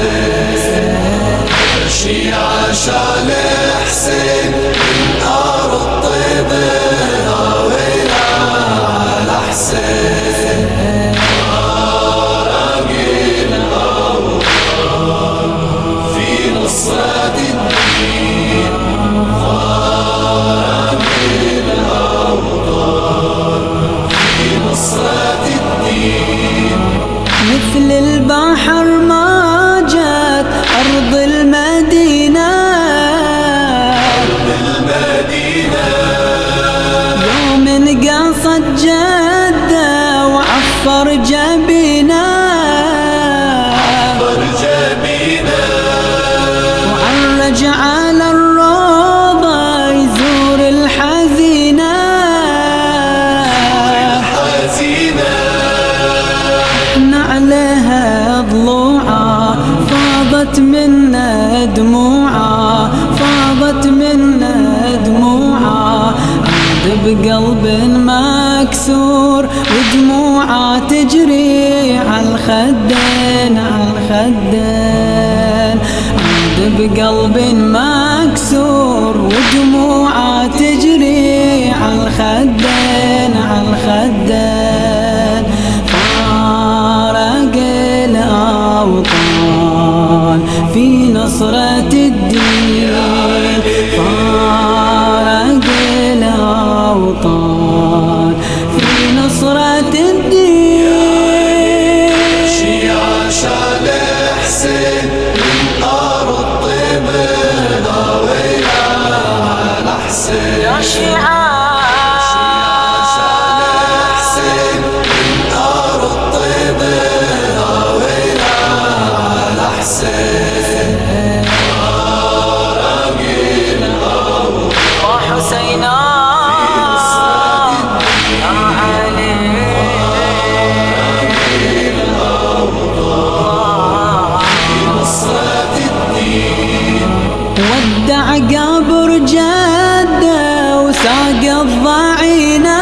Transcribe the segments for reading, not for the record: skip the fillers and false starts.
حسين شيعة شال حسين من أرض طيبة ويلا على حسين راقي الأوطان في نصرة الدين راقي الأوطان في نصرة الدين مثل البحر ما جات أرض المدينة يوم قصد جدة وعفر جبينا وعرج على الروضة يزور الحزينة عليها ضلوعه فاضت منا دموعه فاضت منا دموعه عاد بقلب مكسور ودموعه تجري على الخدين على الخدين عاد بقلب مكسور ودموعه تجري على الخدين على الخدين فارق الأوطان في نصرة الدين فارق الأوطان في نصرة الدين شيعة شال حسين من أرض طيبة ويلا على حسين يا شيعة ودع قبر جده وساق الضعينه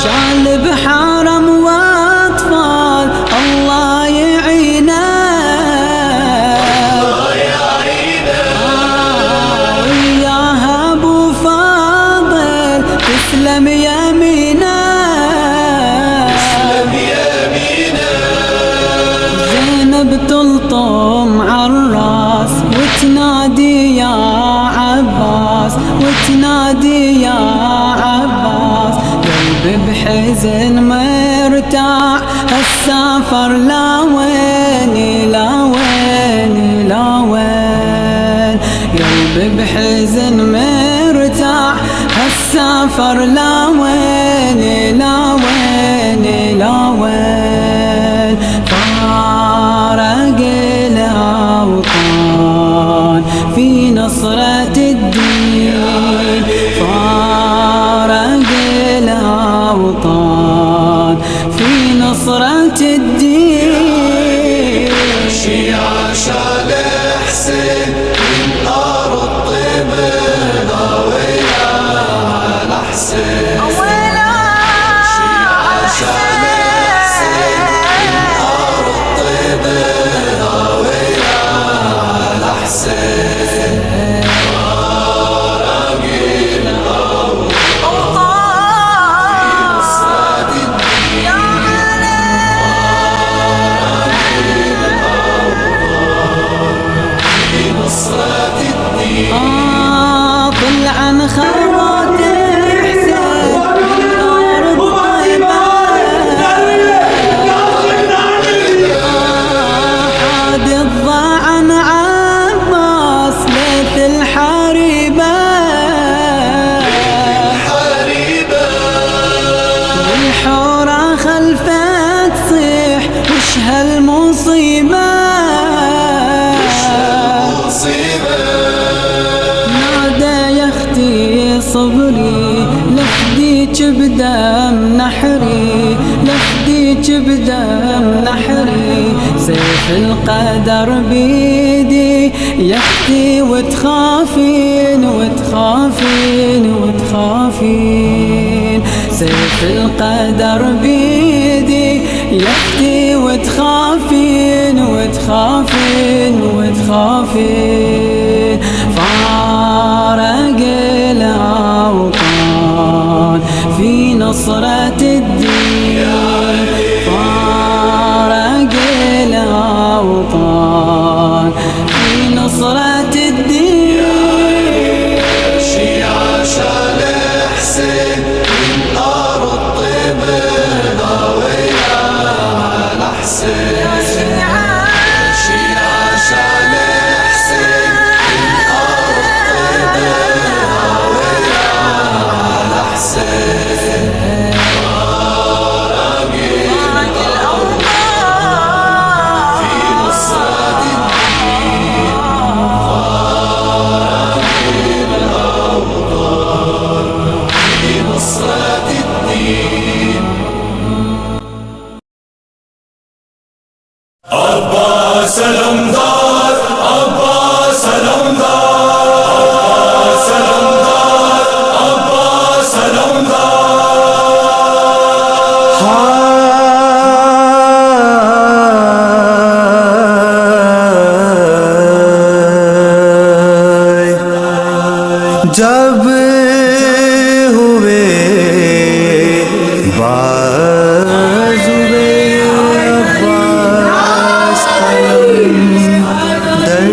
شال بحرم واطفال الله يعينه وياها ابو فاضل تسلم يمينه بتلطم عالراس وتنادي يا عباس وتنادي يا عباس قلبي بحزن مرتاح السافر لا وين لا وين لا وين قلبي بحزن مرتاح السافر لا وين لا وين لا وين فارق الأوطان في نصرة الدين فارق الأوطان في نصرة الدين شيعة شال حسين من أرض طيبة ويلا على حسين شيعة شال حسين من أرض طيبة ويلا على حسين راقي الأوطان في نصرة الدين في نصرة الدين طلع عن خرات حسين من أرض طيبة حاد الضاع عن عباس ليث الحريبة والحورة خلفه تصيح وش هالمصيبة نادى يا اختي صبري لفديك بدم نحري لفديك بدم نحري سيف القدر بيدي يا اختي وتخافين وتخافين وتخافين سيف القدر بيدي يختي وتخافين وتخافين وتخافين فارق الأوطان في نصرة الدين فارق الأوطان في نصرة الدين شيعة شال حسين من أرض طيبة ناوية على حسين شيعة شال حسين من أرض طيبة ناوية على حسين فارق الأوطان في نصرة الدين نصرة الدين عباس علمدار عباس علمدار عباس علمدار عباس علمدار جب ہوئے بازوئے عباس قلم در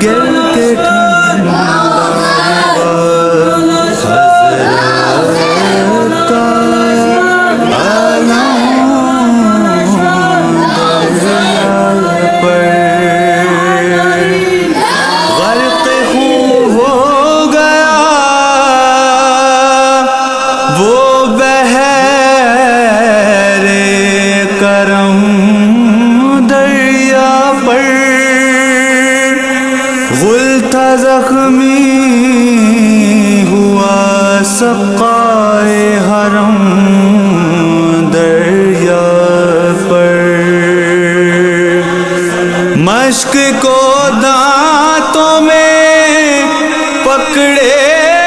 گر کے ٹھنڈا حضرت کا غرق خون ہو گیا وہ بحر کرم دریا پر غل تھا زخمی ہوا سقائے حرم دریا پر مشق کو دانتوں میں پکڑے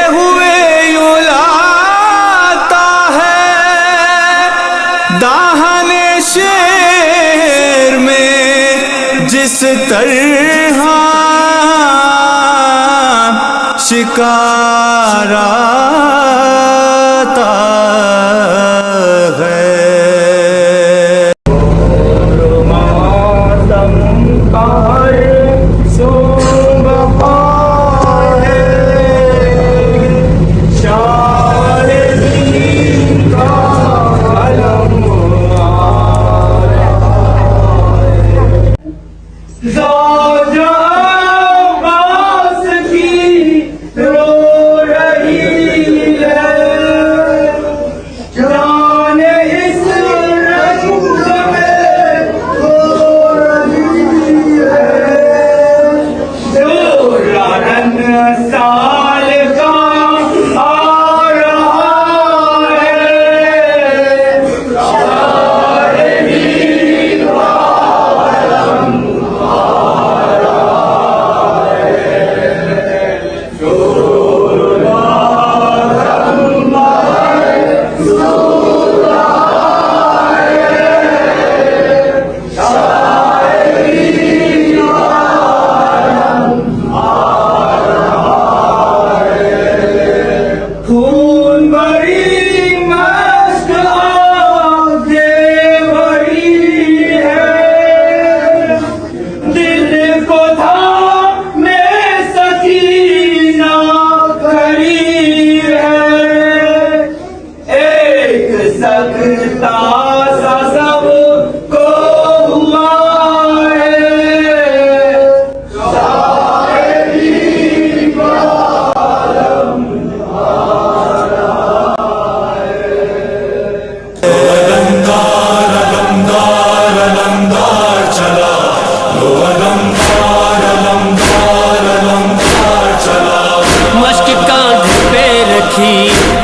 ہوئے یوں لاتا ہے داہن شیر میں جس طرح شکار آتا ہے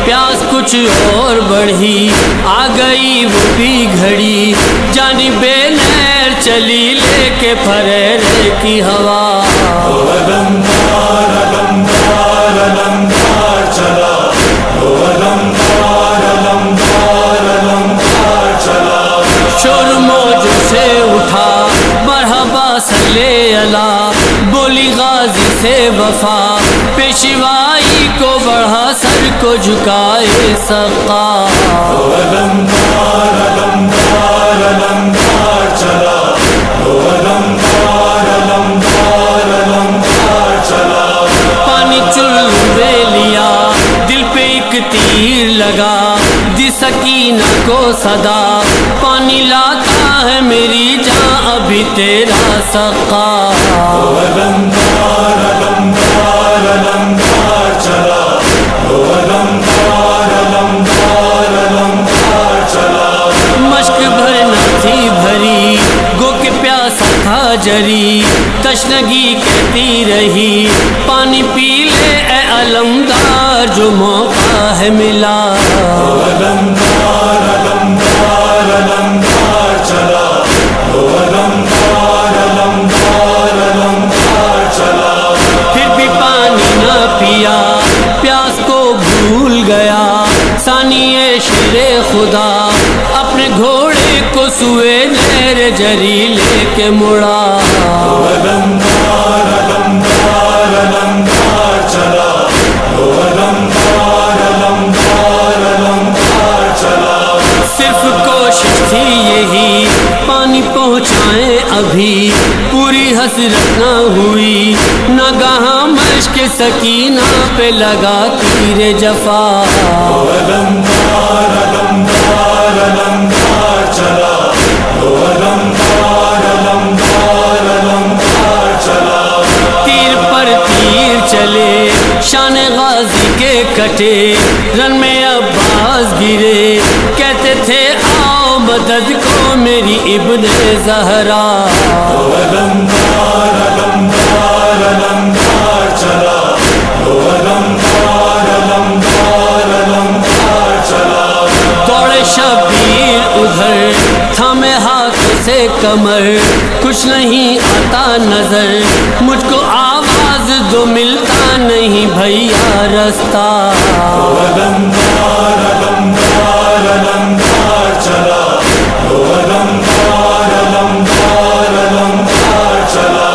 پیاس کچھ اور بڑھی آ گئی وہ بھی گھڑی جانب نہر چلی لے کے پھریرے کی ہوا علمدار علمدار علمدار چلا تھے وفا، پیشوائی کو بڑھا سر کو جھکائے سقا۔ علمدار علمدار علمدار چلا، علمدار علمدار علمدار چلا۔ پانی چلو میں لیا، دل پہ ایک تیر لگا، دی سکینہ کو صدا، پانی لاتا ہے میری جان ابھی تیرا سقا۔ علمدار علمدار علمدار چلا، علمدار علمدار علمدار چلا۔ مشک بھرنا تھی بھری، گو کے پیاسا تھا جری، تشنگی کہتی رہی پانی پی لے اے علمدار جو موقع ہے ملا۔ علمدار علمدار علمدار چلا، علمدار علمدار علمدار چلا۔ پھر بھی پانی نہ پیا، پیاس کو بھول گیا، ثانی شیر خدا اپنے گھوڑے کو سوئے نہر جری لے کے مڑا۔ علمدار علمدار علمدار چلا، علمدار علمدار علمدار چلا۔ صرف کوشش تھی یہی پانی پہنچائیں ابھی، پوری حسرت نہ ہوئی، ناگہاں مشک سکینہ پہ لگا تیر جفا۔ علمدار علمدار علمدار چلا، علمدار علمدار علمدار چلا۔ تیر پر تیر چلے، شان غازی کے کٹے، رن میں عباس گرے، کہتے تھے آؤ مدد کو میری ابن زہرا۔ علمدار علمدار علمدار چلا، علمدار علمدار علمدار چلا۔ دوڑے شبیر ادھر، تھامے ہاتھ سے کمر، کچھ نہیں آتا نظر، مجھ کو آواز دو ملتا نہیں بھیا رستہ۔ علمدار علمدار علمدار چلا، علمدار علمدار علمدار چلا۔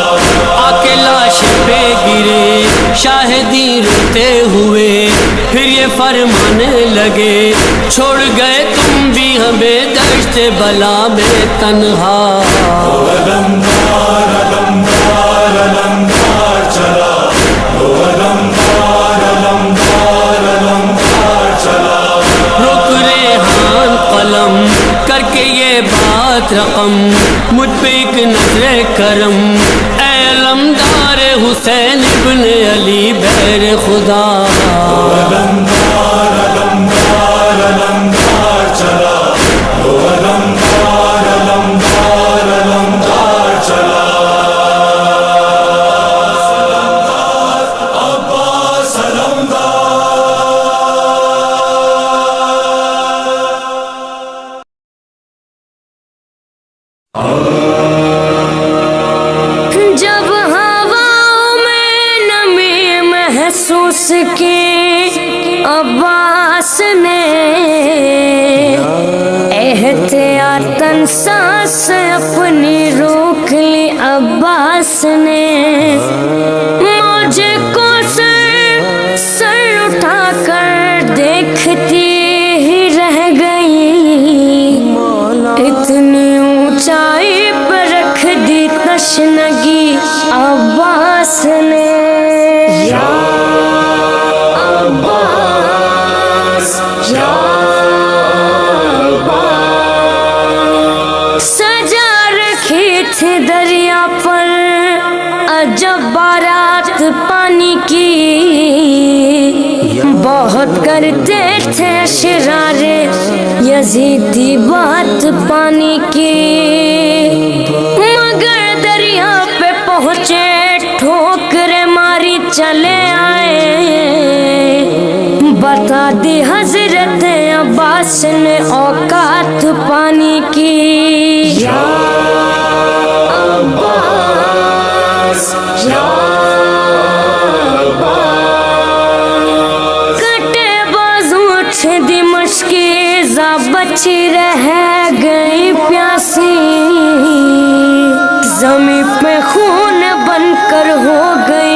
آکے لاش پہ گرے شاہدی روتے ہوئے، پھر یہ فرمانے لگے چھوڑ گئے تم بھی ہمیں دشت بلا میں تنہا۔ علمدار علمدار علمدار چلا، علمدار علمدار علمدار چلا۔ رک ریحان قلم کر کے یہ بات رقم، مجھ پہ ایک نظر کرم اے علمدار حسین ابن علی بیر خدا۔ علمدار علمدار علمدار چلا، علمدار علمدار علمدار چلا۔ عباس جب ہواؤں میں نمی محسوس کی عباس نے، احتیاطاً سانس اپنی روک لی عباس نے، مجھے کو سر اٹھا کر دیکھتی ہی رہ گئی، اتنی اونچائی پر رکھ دی تشنگی عباس نے۔ یا عباس یا عباس، سجا رکھی تھی دریا پر عجب بارات پانی کی، بہت کرتے تھے اشرار یزیدی بات پانی کی، مگر دریا پہ پہنچے ٹھوکریں ماری چلے آئے، بتا دی حضرت عباس نے اوقات پانی کی۔ یا عباس یا عباس، کٹے بازو اٹھ دی مشکی زا بچی رہ گئی پیاسی، زمین پہ خون بن کر ہو گئی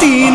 3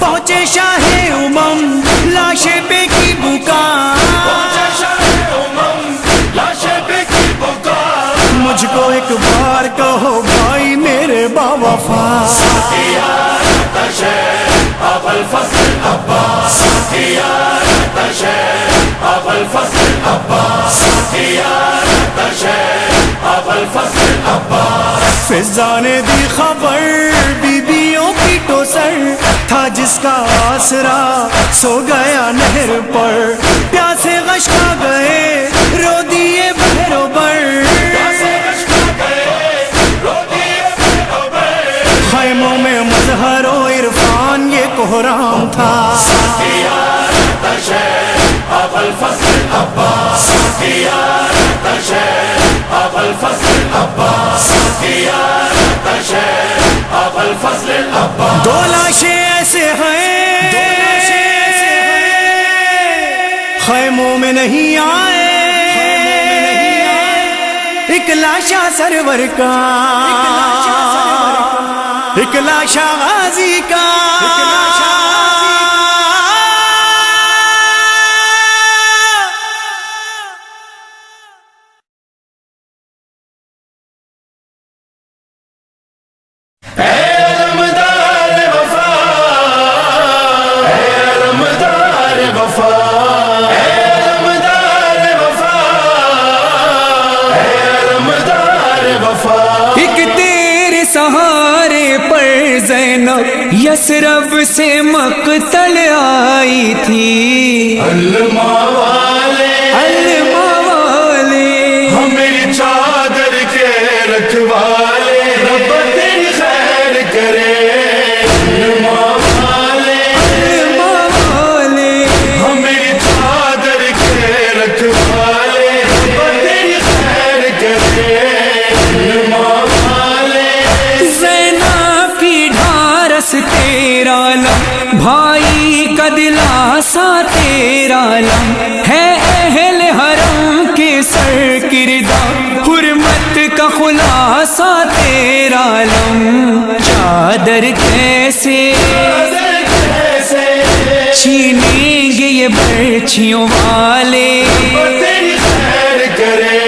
پہنچے شاہ امم لاشیں پہ کی بکا، مجھ کو ایک بار کہو بھائی میرے باوفا، فضا نے دی خبر بیبیوں کی تو سر تھا جس کا آسرا سو گیا نہر پر، پیاسے غش کھا گئے رو دیے بحر و بر، خیموں میں مظہر و عرفان یہ کوہرام تھا، دو لاشیں ایسے ہیں خیموں میں نہیں آئے، ایک لاشا سرور کا، ایک لاشا غازی کا، سہارے پر زینب یثرب سے مقتل آئی تھی، علماء والے ہمیں چادر کے رکھوالے، رب تیری خیر کرے، علماء والے ہمیں چادر کے رکھوالے، رب تیری خیر کرے، علماء تیرا علم بھائی کا دلاسا، تیرا علم ہے اہل حرم کے سر کردہ، حرمت کا خلاصہ تیرا علم، چادر کیسے چھینیں گے یہ برچھیوں والے، تیری خیر کرے،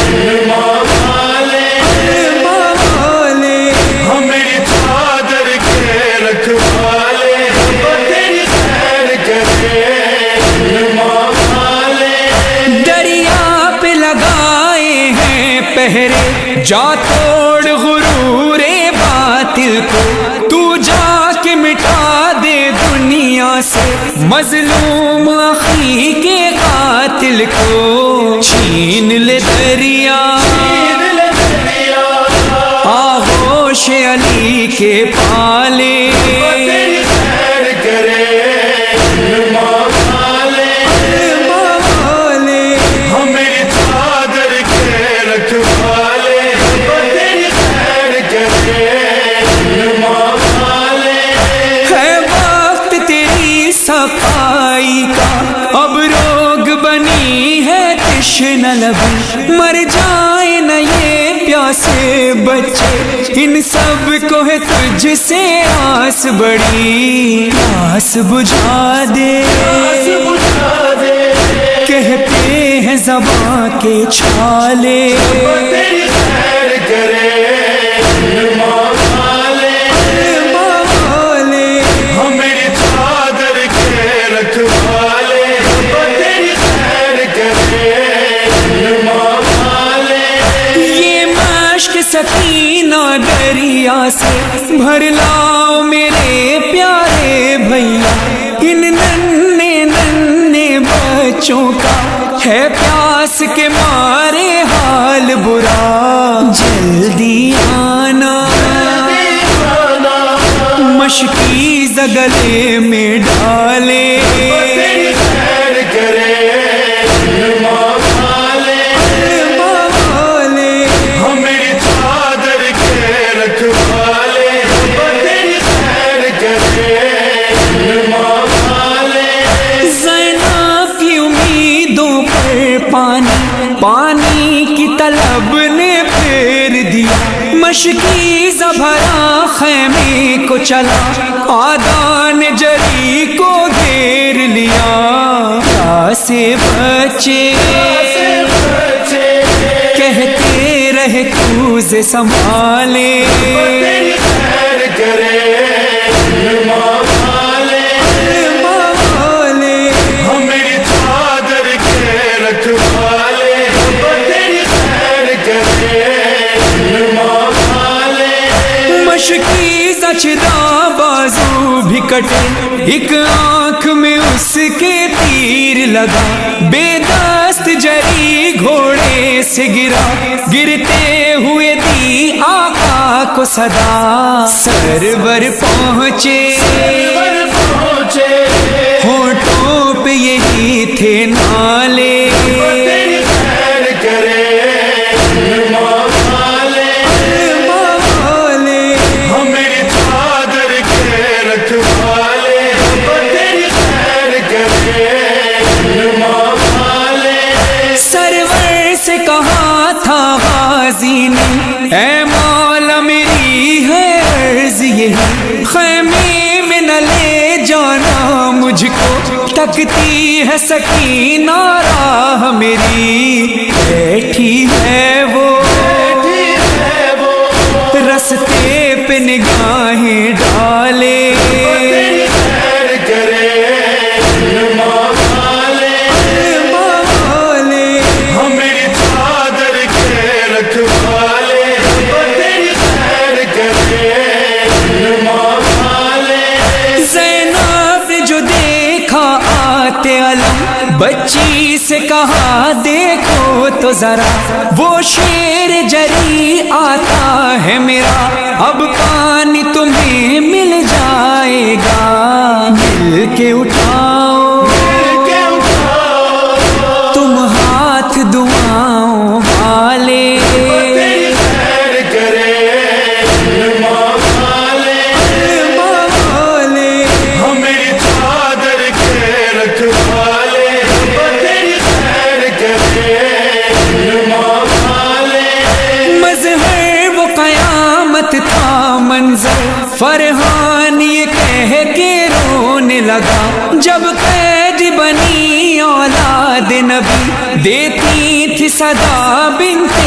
علماء والے ہمیں چادر کے رکھوالے، تیری خیر کرے، علماء والے دریا پہ لگائے ہیں پہرے، جا توڑ غرور باطل کو، تو جا کے مٹا دے دنیا سے مظلوم اخی کے قاتل کو، چھین لے دریا آغوش علی کے پالے، تیری خیر کرے، علماء والے ہمیں چادر کے رکھوالے، تیری خیر کرے، علماء والے ہے وقت تیری صفائی کا، اب روگ بنی ہے تشنہ لبی، مر جائیں نہ یہ پیاسے بچے، ان سب کو ہے تجھ سے آس بڑی، آس بجھا دے کہتے ہیں زباں کے چھالے، تیری خیر کرے، علماء والے ہمیں چادر کے رکھوالے، تیری خیر کرے، علماء والے یہ مشق سکینہ دریا سے بھر لاؤ میرے پیارے بھیا، ان ننھے ننھے بچوں کا ہے پیاس کے مارے حال برا، جلدی آنا مشکی زگلے میں ڈالے، تیری خیر کرے، علماء والے ہمیں چادر کے رکھوالے، تیری خیر کرے، علماء والے زینب کی امیدوں پر پانی کی طلب نے پھیر دیا، مشکیزہ بھرا خیمے کو چلا آدان جری کو گھیر لیا سے بچے کہتے رہے کوزے سنبھالے خیر کرے ہم میری چادر کے رکھوالے تیری خیر کرے مشکیزہ چدا بازو بھی کٹے ایک آنکھ میں اس کے تیر لگا بے دست جری گھوڑے سے گرا گرتے ہوئے دی آقا کو صدا سرور پہنچے ہونٹوں پہ یہی تھے نالے خیر کرے ہم میری چادر کے رکھوالے تیری خیر کرے سرور سے کہا تھا غازی نے اے مولا میری ہے عرض یہی خیمے میں نہ لے جانا مجھ کو تکتی ہے سکینہ راہ میری بیٹھی ہے وہ رستے پہ نگاہیں ڈالے خیر کرے ہم میری چادر کے رکھوالے تیری خیر کرے زینب نے جو دیکھا آتے علم بچی سے کہا دیکھو تو ذرا وہ شیر جری آتا ہے میرا اب پانی تمہیں مل جائے گا مل کے اٹھاؤ تم ہاتھ دعاؤں والے خیر کرے ہم میری چادر کے رکھوالے تیری خیر کرے مظہر وہ قیامت تھا منظر فرحان یہ کہہ کے رونے لگا جب قید بنی اولاد نبی دیتی تھی صدا بنت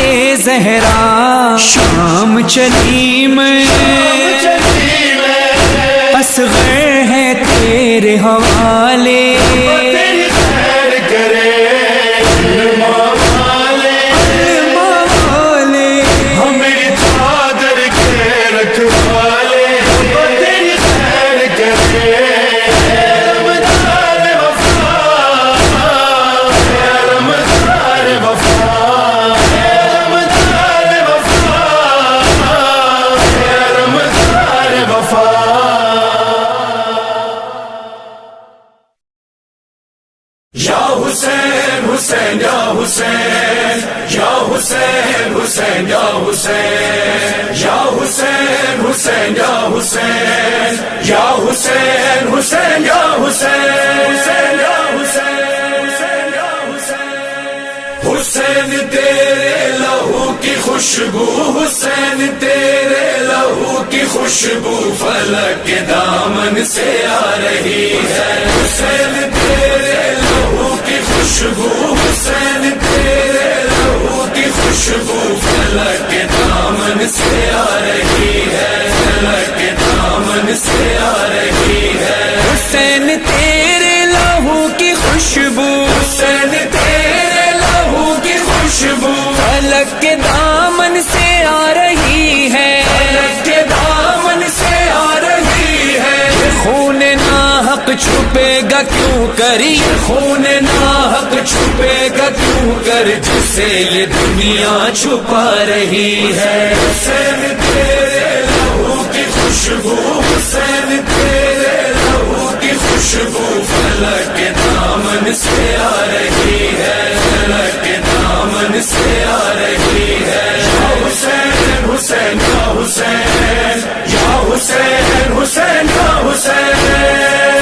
زہرا شام چلی میں اصغر ہے تیرے حوالے تیری خیر کرے ہم میری چادر کے رکھوالے تیری خیر کرے رمضان وفا یا حسین حسین یا حسین یا حسین حسین یا حسین یا حسین حسین یا حسین یا حسین حسین یا حسین یا حسین یا حسین حسین تیرے لہو کی خوشبو حسین تیرے لہو کی خوشبو فلک کے دامن سے آ رہی ہے حسین تیرے لہو کی خوشبو حسین تیرے لہو کی خوشبو فلک کے دامن سے آ رہی ہے فلک کے دامن سے آ رہی ہے حسین تیرے لہو کی خوشبو حسین تیرے لہو کی خوشبو فلک کے دامن سے آ رہی ہے فلک کے دامن سے آ رہی ہے خون ناحق چھپے گا کیوں کری خون ناحق چھپے گا کیوں کر جسے یہ دنیا چھپا رہی ہے حسین تیرے لہو کی خوشبو حسین تیرے لہو کی خوشبو فلک کے دامن سے آ رہی ہے فلک کے دامن سے آ رہی ہے یا حسین حسین یا حسین یا حسین حسین یا حسین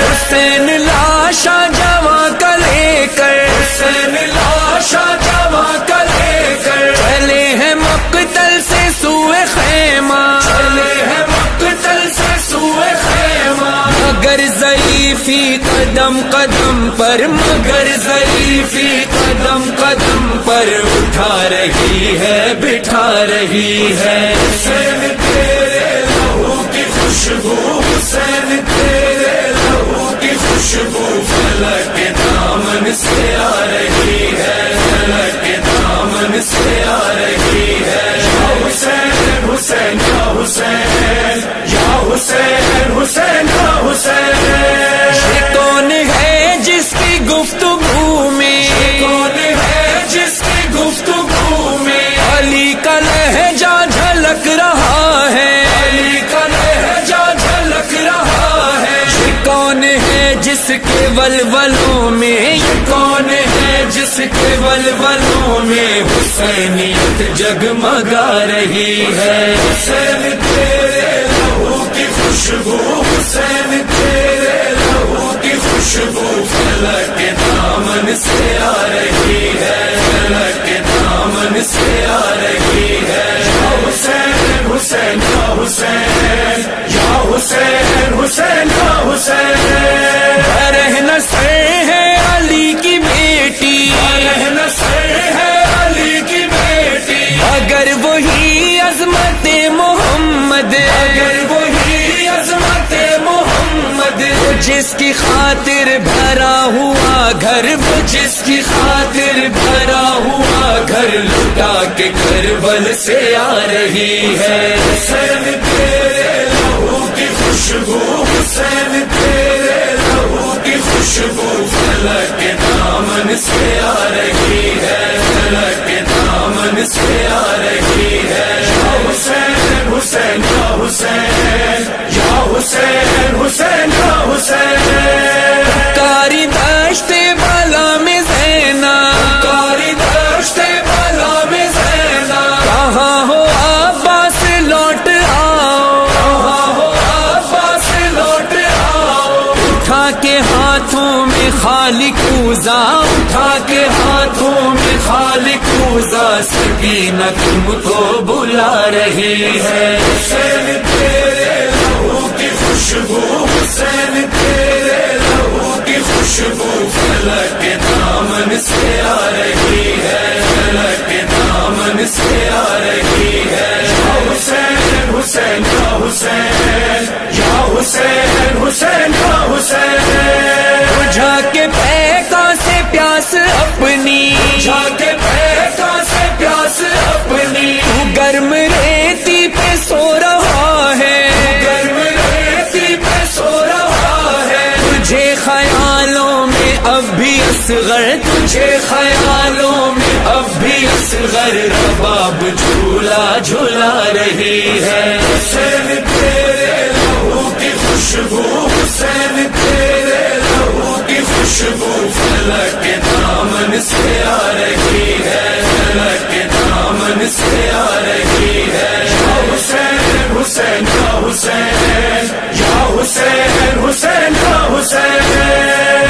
حسین لاشا جواں کا لے کر حسین لاشا جواں کا لے کر چلے ہیں مقتل سے سوئے خیمہ پر مگر ظریفی قدم قدم پر اٹھا رہی ہے بٹھا رہی ہے. حسین تیرے لہو کی خوشبو، حسین تیرے لہو کی خوشبو فلک کے دامن سے آ رہی ہے، فلک کے دامن سے آ رہی ہے. یا حسین حسین یا حسین، یا حسین حسین یا حسین. یہ کون ہے جس کی گفتگو میں، کون ہے جس کی گفتگو میں علی کا لہجہ جھلک رہا ہے، علی کا لہجہ جھلک رہا ہے. یہ کون ہے جس کے ولولوں میں، یہ کون ہے جس کے ولولوں میں حسینیت جگمگا رہی ہے. حسین تیرے لہو کی خوشبو، حسین تیرے لہو کی خوشبو فلک کے دامن سے آ رہی ہے، فلک کے دامن سے آ رہی ہے. یا حسین حسین یا حسین، یا حسین حسین یا حسین. رہنا سے ہے علی کی بیٹی، رہنا سے ہے علی کی بیٹی، اگر وہی عظمت محمد، اگر وہی عظمت محمد جس کی خاطر بھرا ہوا گھر، وہ جس کی خاطر بھرا ہوا گھر لٹا کے کربل سے آ رہی ہے. حسین تیرے لہو کی خوشبو، حسین تیرے لہو کی خوشبو فلک کے دامن سے آ رہی ہے، فلک کے دامن سے آ رہی ہے. یا حسین حسین یا حسین، یا حسین حسین یا حسین. کاری دشت بالا میں زینا، کاری دشت بالا میں زینا، کہاں ہو عباس لوٹ آؤ، کہاں ہو عباس لوٹ آؤ. اٹھا کے ہاتھوں میں خالق کوزا، اٹھا کے ہاتھوں میں خالق کوزا، سکینہ تم کو بلا رہی ہے. حسین تیرے لہو کی خوشبو، حسین تیرے لہو کی خوشبو فلک کے دامن سے آ رہی ہے، فلک کے دامن سے آ رہی ہے. یا حسین حسین یا حسین، یا حسین حسین یا حسین. بجھا کے پیکا سے پیاس اپنی، جا کے پیکا سے پیاس اپنی، تو گرم ریتی پہ سو رہا ہے، گرم ریتی پہ سو رہا ہے. تجھے خیالوں میں اب بھی اصغر، تجھے خیالوں میں اب بھی اصغر رباب جھولا جھولا رہی ہے. حسین تیرے لہو کی خوشبو، حسین تیرے لہو کی خوشبو فلک کے دامن سے آ رہی ہے، فلک کے دامن سے آ رہی ہے. یا حسین حسین یا حسین، یا حسین حسین یا حسین.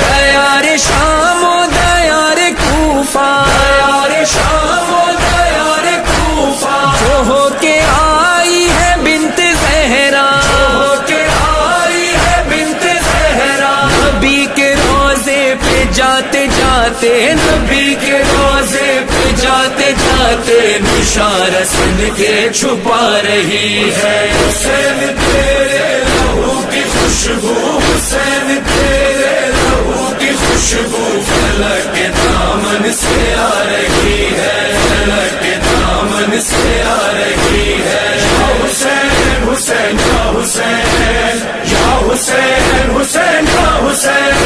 دیار شام و دیار کوفہ، دیار شام و دیار کوفہ، جو ہو کے آئی ہے بنت زہرا، ہو کے آئی ہے بنت زہرا. نبی کے روزے پہ جاتے جاتے، نبی کے روزے پہ جاتے جاتے نشان سن کے چھپا رہی ہے. حسین تیرے لہو کی خوشبو، حسین تیرے لہو کی خوشبو فلک کے دامن سے آ رہی ہے، فلک کے دامن سے آ رہی ہے. یا حسین حسین یا حسین، یا حسین حسین یا حسین.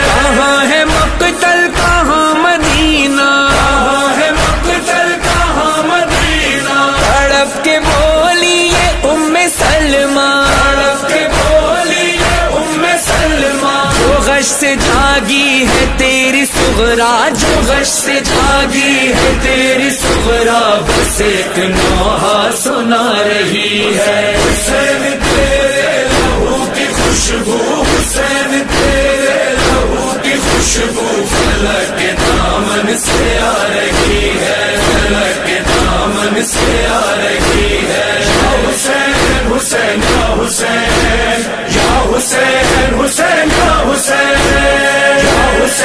کہاں ہے مقتل کہاں مدینہ، کہاں ہے مقتل کہاں مدینہ، تڑپ کے بولی یہ ام سلمہ، تڑپ کے بولی یہ ام سلمہ. جو غش سے جاگی ہے تیری صغرا، جو غش سے جاگی ہے تیری صغرا، بس ایک نوحہ سنا رہی ہے. حسین تیرے لہو کی خوشبو، حسین تیرے لہو کی خوشبو فلک کے دامن سے آ رہی ہے، فلک کے دامن سے آ رہی ہے. یا حسین حسین یا حسین، یا حسین حسین یا حسین. یا حسین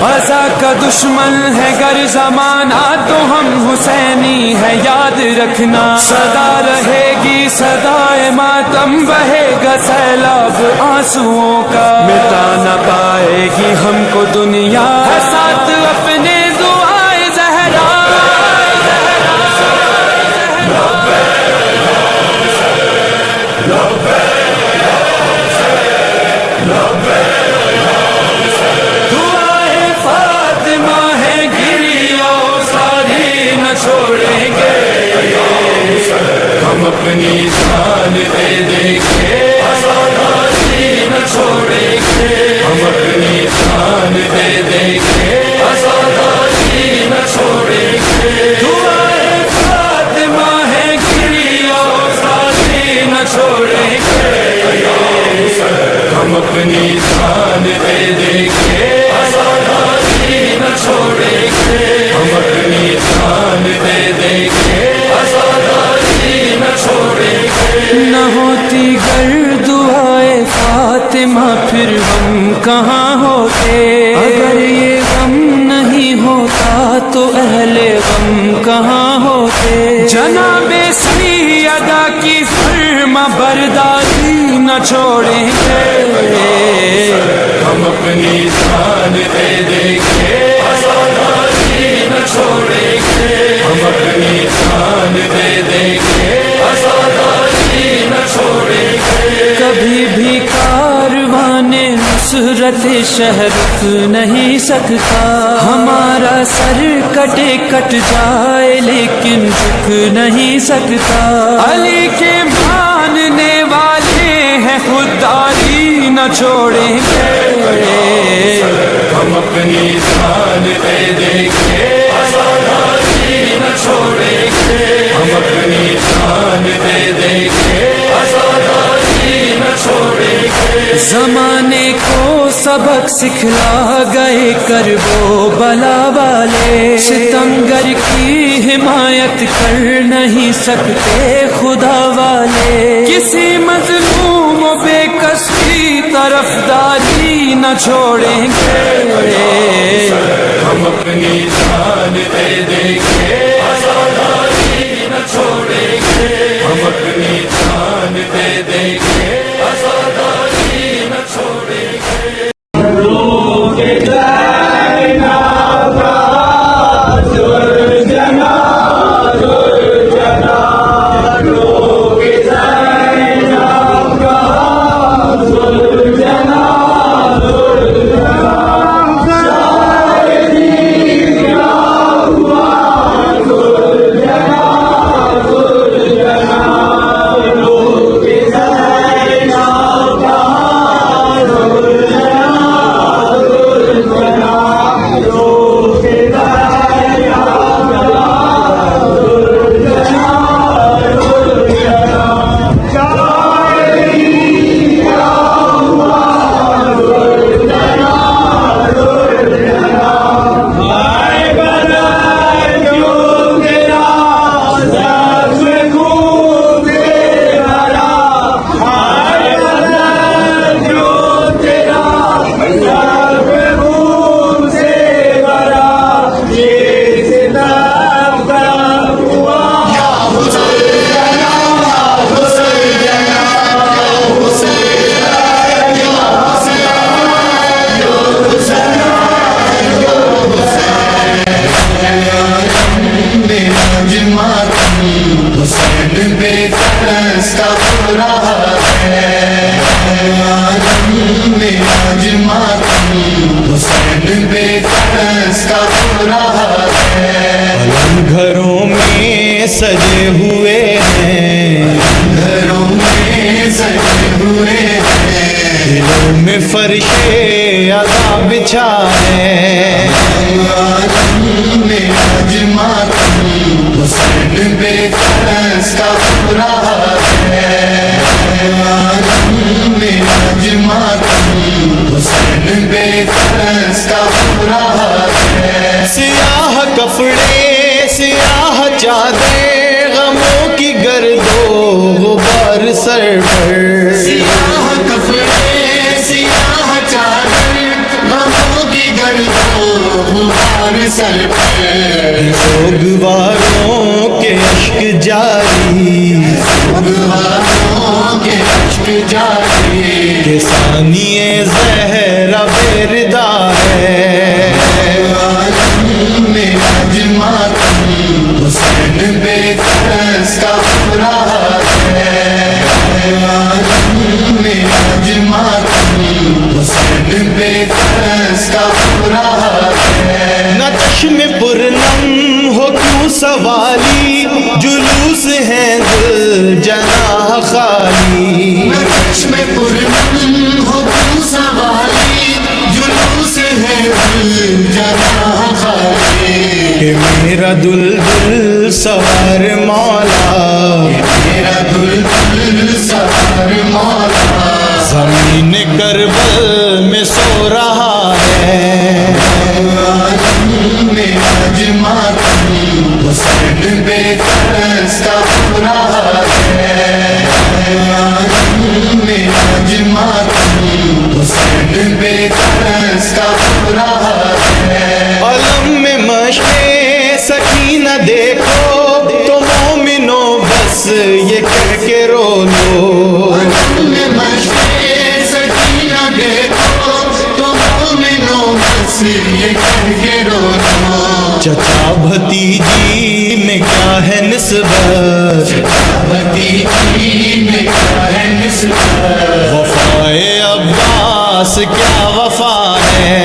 قضا کا دشمن ہے گر زمانہ تو ہم حسینی ہے یاد رکھنا. صدا رہے گی صدائے ماتم بہے گا سیلاب آنسوؤں کا. مٹا نہ پائے گی ہم کو دنیا ہے ساتھ اپنے دعائے زہرا. ہم اپنی جان دے دیں گے آزادی نہ چھوڑیں گے. ہم اپنی جان دے دیں گے آزادی نہ چھوڑیں گے. دعائے فاطمہ ہے گری آزادی نہ چھوڑیں گے. ہم اپنی جان دے دیں گے آزادی نہ چھوڑیں گے. ہم اپنی جان دے دیں گے آزادی نہ چھوڑیں گے. نہ ہوتی گر دعائے فاطمہ پھر ہم کہاں ہوتے. اگر یہ غم نہیں ہوتا تو اہل غم کہاں ہوتے. جناب سیدہ کی فرما برداری نہ چھوڑیں گے. ہم اپنی جان دے دیں گے آزادی نہ چھوڑیں گے. ہم اپنی جان دے دیں گے آزادی نہ چھوڑیں گے. کبھی بھی کاروان نصرت شہر رک نہیں سکتا. ہمارا سر کٹے کٹ جائے لیکن جھک نہیں سکتا. علی کے ماننے والے ہیں خودداری نہ چھوڑیں گے. ہم اپنی جان دے دیں گے آزادی نہ چھوڑیں گے. ہم اپنی جان دے دیں گے آزادی نہ چھوڑیں گے. زمانے کو سبق سکھلا گئے کربو بلا والے. ستمگر کی حمایت کر نہیں سکتے خدا والے. کسی مظلوم و بے کس کی طرفداری نہ چھوڑیں گے. ہم اپنی جان دے دیں گے آزادی نہ چھوڑیں گے. ہم اپنی جان دے دیں گے آزادی نہ چھوڑیں گے. گھروں میں سجے ہوئے ہیں، گھروں میں سجے ہوئے ہیں، دلوں میں فرش عطا بچھا ہے، عالم میں آج ماتم حسین بے کس کا پورا ہے، عالم میں آج ماتم حسین بے کس کا پورا ہے، سیاہ کپڑے سیاہ چادر غموں کی گرد و غبار سر پر، سیاہ کپڑے سیاہ کر دو غبار سر پہ، سوگواروں کے اشک جاری، سوگواروں کے اشک جاری، کہ ثانی زہرا بردا ہے، عالم میں آج ماتم حسین بے کس کا ہو رہا ہے، عالم میں آج ماتم حسین بے کس کا ہو رہا ہے، نہ چشم پرنم ہو کیوں سوالی، جلوس ہیں دل جنا خالی، چشم پرنم ہو کیوں سوالی، جلوس ہے دل جنا خالی، کہ میرا دل سوار مولا، میرا دل سوار مولا، زمین کربل میں سو رہا ہے، عالم میں آج ماتم حسین بے کس کا ہو رہا ہے، عالم میں آج ماتم حسین بے کس کا ہو رہا ہے، علم میں مشق سکینہ دیکھو تو مومنو بس یہ کہہ کے رو لو، عالم میں مشق سکینہ دیکھو تو مومنو بس یہ کہہ کے رو لو، چچا بھتیجی میں کیا ہے نسبت، بھتیجی میں کیا ہے نسبت، وفائے عباس کیا وفا ہے،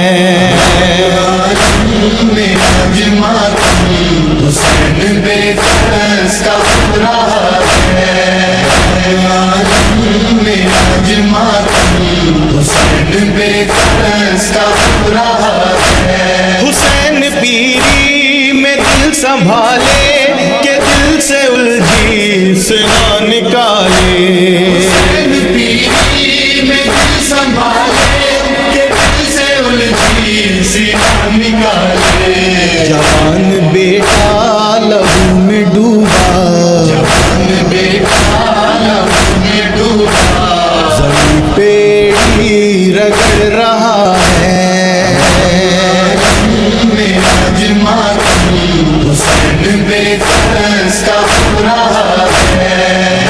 عالم میں آج ماتم حسین بے کس کا ہو رہا ہے، عالم میں آج ماتم حسین بے کس کا ہو رہا ہے، حسین پیری میں دل سنبھالے کہ دل سے الجھی سے نہ نکالے، حسین پیری میں دل سنبھالے کہ دل سے الجھی سینہ نکالے، جوان بیٹا لہو میں ڈوبا، جوان بیٹا لہو میں ڈوبا، زمین پیڑی رگڑ رہا ہے، عالم میں آج ماتم حسین بے کس کا ہو رہا ہے،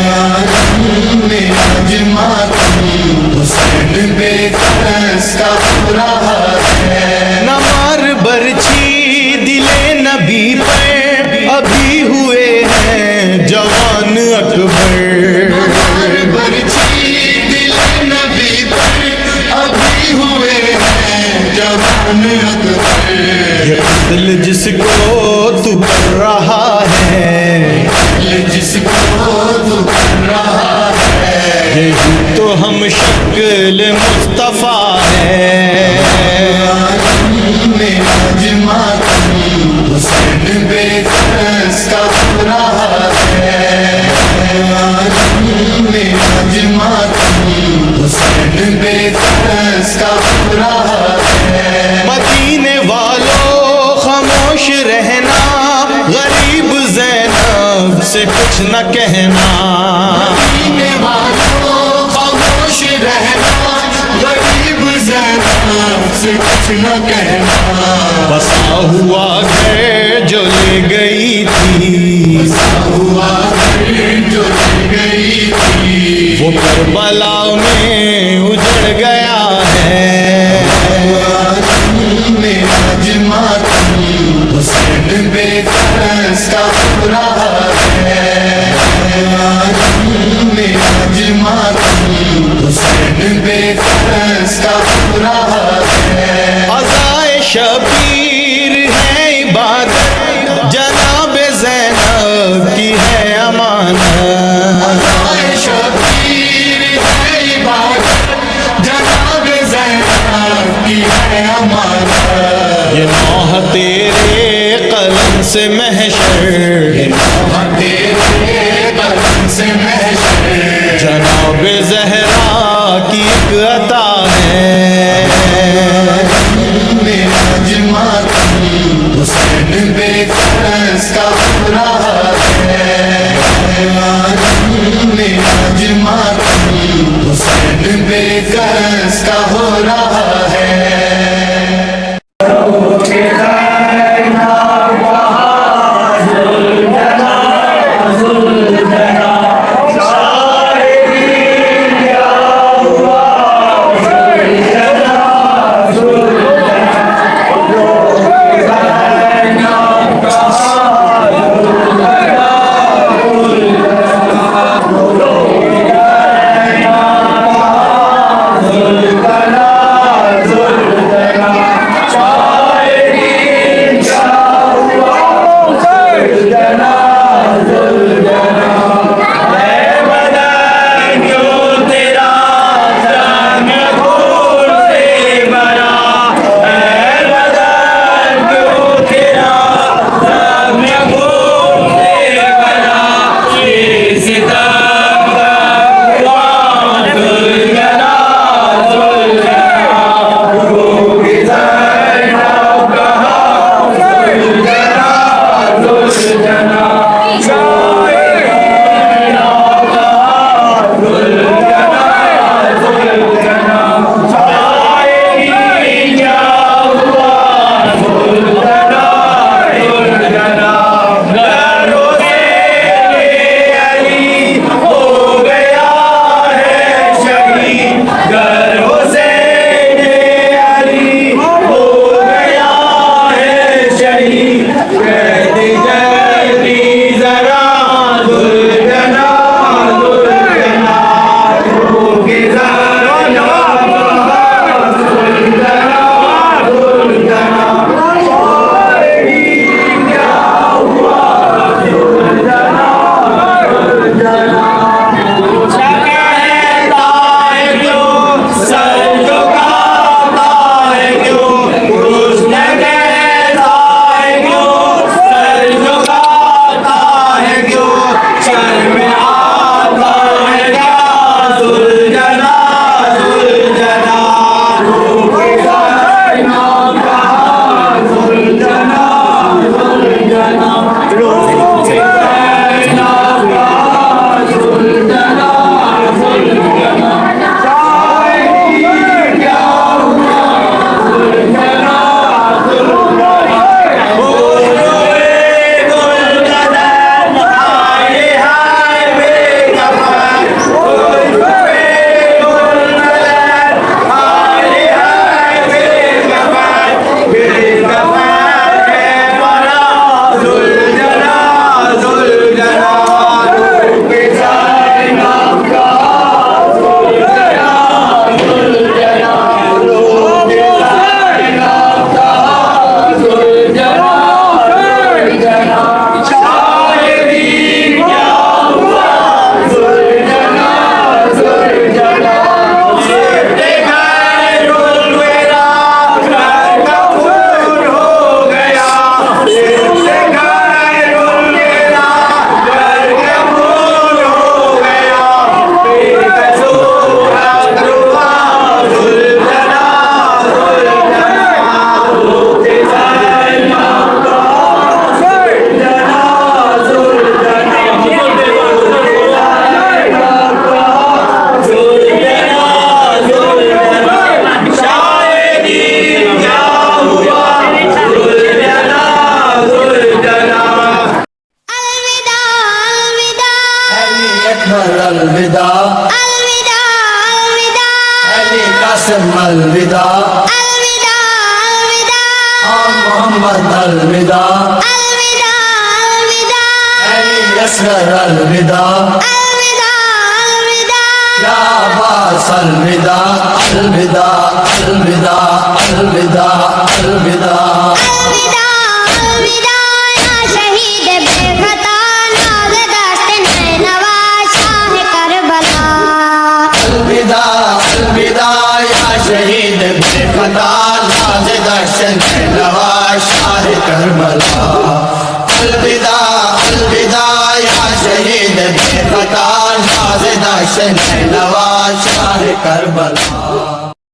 عالم میں آج ماتم حسین بے کس کا ہو رہا ہے، نہ مار برچھی دلے نبی پر ابھی ہوئے ہیں جوان اکبر، برچھی دل نبی پر ابھی ہوئے ہیں جوان اکبر، یہ قتل جس کو تو کر رہا ہے، جس کو تو کر رہا ہے، یہی تو ہم شکل مصطفیٰ ہے، عالم میں آج ماتم حسین بے کس کا ہو رہا ہے، عالم میں آج ماتم حسین بے کس کا ہو رہا ہے، مدینے والوں خاموش رہنا، غریب زینب سے کچھ نہ کہنا، مدینے والوں خاموش رہنا، غریب زینب سے کچھ نہ کہنا، بسا ہوا گھر جو لے گئی تھی، ہوا جو گئی تھی، وہ کربلا میں اجڑ گیا ہے، عالم میں آج ماتم حسین بے کس کا ہو رہا ہے، عالم میں آج ماتم حسین بے کس کا ہو رہا ہے، عزائے شبیر ہے عبادت، جناب زینب کی ہے امانت، شبیر ہے عبادت، جناب زینب کی ہے امانت، یہ نوح تیرے قلم سے محشر، تیرے قلم سے محشر، جناب زہرا کی ایک عطا ہے، میں آج ماتم حسین بے کس کا ہو رہا ہے، عالم میں آج ماتم حسین بے کس کا ہو رہا ہے۔ الوداع الوداع الوداع آل محمد الوداع الوداع الوداع علی اصغر الوداع الوداع الوداع یا عباس الوداع الوداع الوداع الوداع الوداع الوداع الوداع یا شہید بے خطا ناز داشت نینوا شاہ کربلا الوداع الوداع یا شہید بے خطا ناز دشن نوا شاہ کربلا الوداع الوداع یا شہید بے خطا ناز دشن نوا شاہ کربلا